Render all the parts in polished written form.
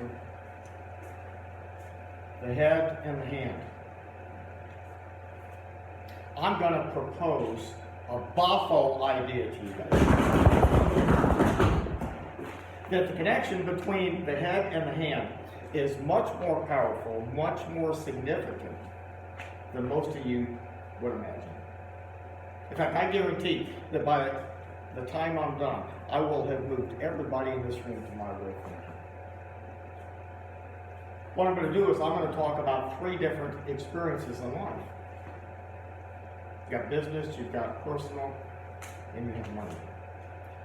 Pastor. The head and the hand. I'm going to propose a boffo idea to you guys. That the connection between the head and the hand is much more powerful, much more significant than most of you would imagine. In fact, I guarantee that by the time I'm done, I will have moved everybody in this room to my wavelength. What I'm going to do is I'm going to talk about 3 different experiences in life. You've got business, you've got personal, and you have money.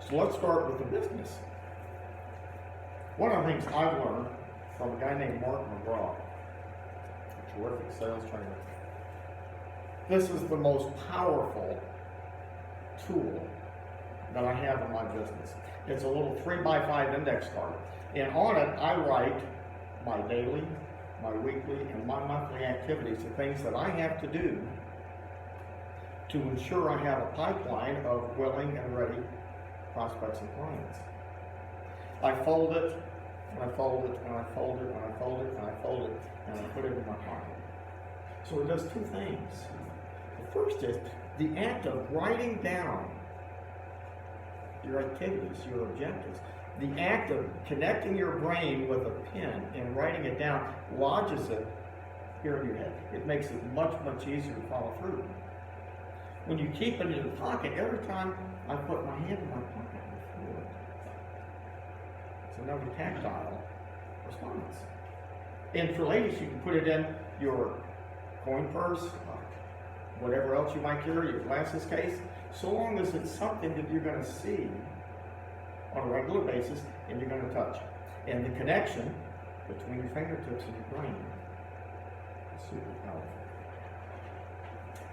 So let's start with the business. One of the things I've learned from a guy named Mark McGraw, a terrific sales trainer, this is the most powerful tool that I have in my business. It's a little 3x5 index card. And on it, I write my daily, my weekly, and my monthly activities, the things that I have to do to ensure I have a pipeline of willing and ready prospects and clients. I fold it, and I fold it, and I fold it, and I fold it, and I fold it, and I put it in my pocket. So it does 2 things. The first is the act of writing down your activities, your objectives. The act of connecting your brain with a pen and writing it down lodges it here in your head. It makes it much, much easier to follow through. When you keep it in your pocket, every time I put my hand in my pocket, I feel it. It's another tactile response. And for ladies, you can put it in your coin purse, whatever else you might carry, your glasses case, so long as it's something that you're going to see on a regular basis and you're going to touch. And the connection between your fingertips and your brain is super powerful.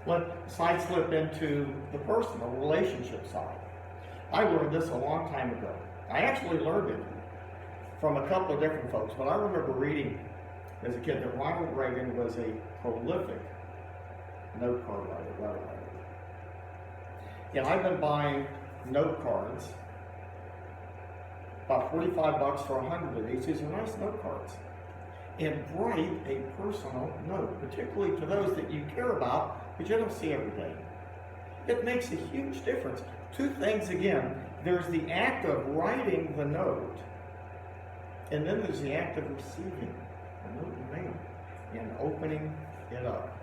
Let's sidestep into the personal relationship side. I learned this a long time ago. I actually learned it from a couple of different folks, but I remember reading as a kid that Ronald Reagan was a prolific note card letter writer. And I've been buying note cards, about $45 for 100 of these. These are nice note cards. And write a personal note, particularly to those that you care about, but you don't see every day. It makes a huge difference. 2 things again. There's the act of writing the note, and then there's the act of receiving the note in mail and opening it up.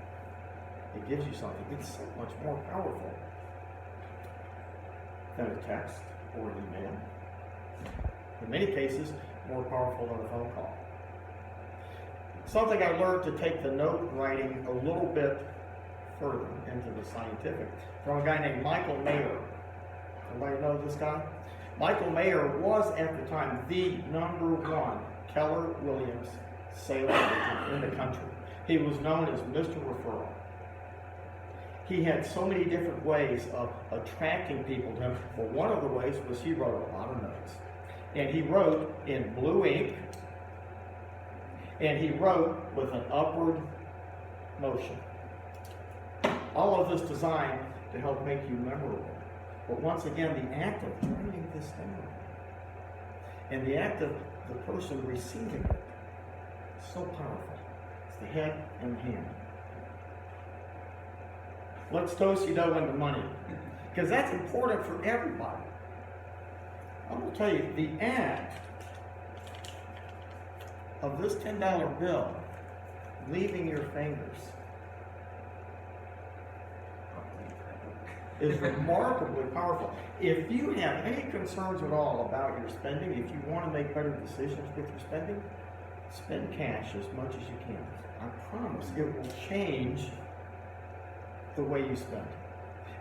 It gives you something. It's so much more powerful than a text or an email. In many cases, more powerful than a phone call. Something I learned to take the note writing a little bit further into the scientific from a guy named Michael Mayer. Everybody know this guy? Michael Mayer was at the time the #1 Keller Williams sales agent in the country. He was known as Mr. Referral. He had so many different ways of attracting people to him. Well, one of the ways was he wrote a lot of notes. And he wrote in blue ink, and he wrote with an upward motion. All of this designed to help make you memorable. But once again, the act of writing this down and the act of the person receiving it is so powerful. It's the head and the hand. Let's do-si-do into money, because that's important for everybody. I'm going to tell you, the act of this $10 bill leaving your fingers is remarkably powerful. If you have any concerns at all about your spending, if you want to make better decisions with your spending, spend cash as much as you can. I promise it will change the way you spend.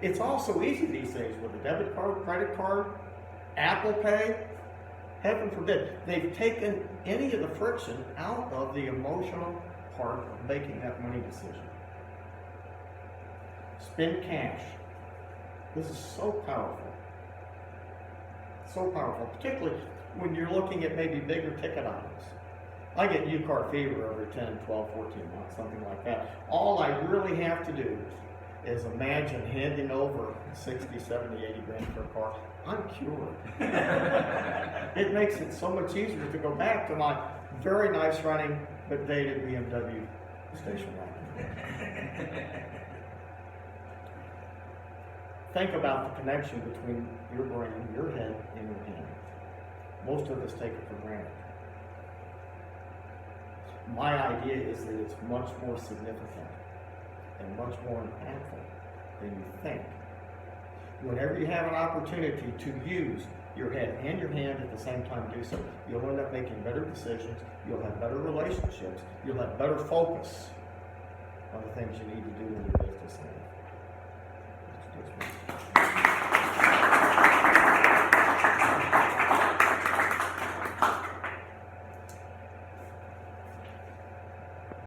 It's also easy these days with a debit card, credit card, Apple Pay. Heaven forbid, they've taken any of the friction out of the emotional part of making that money decision. Spend cash. This is so powerful. So powerful, particularly when you're looking at maybe bigger ticket items. I get new car fever every 10, 12, 14 months, something like that. All I really have to do is imagine handing over 60, 70, 80 grand for a car. I'm cured. It makes it so much easier to go back to my Very nice running, but dated BMW station wagon. Think about the connection between your brain, your head, and your hand. Most of us take it for granted. My idea is that it's much more significant and much more impactful than you think. Whenever you have an opportunity to use your head and your hand at the same time, do so. You'll end up making better decisions, you'll have better relationships, you'll have better focus on the things you need to do in your business life.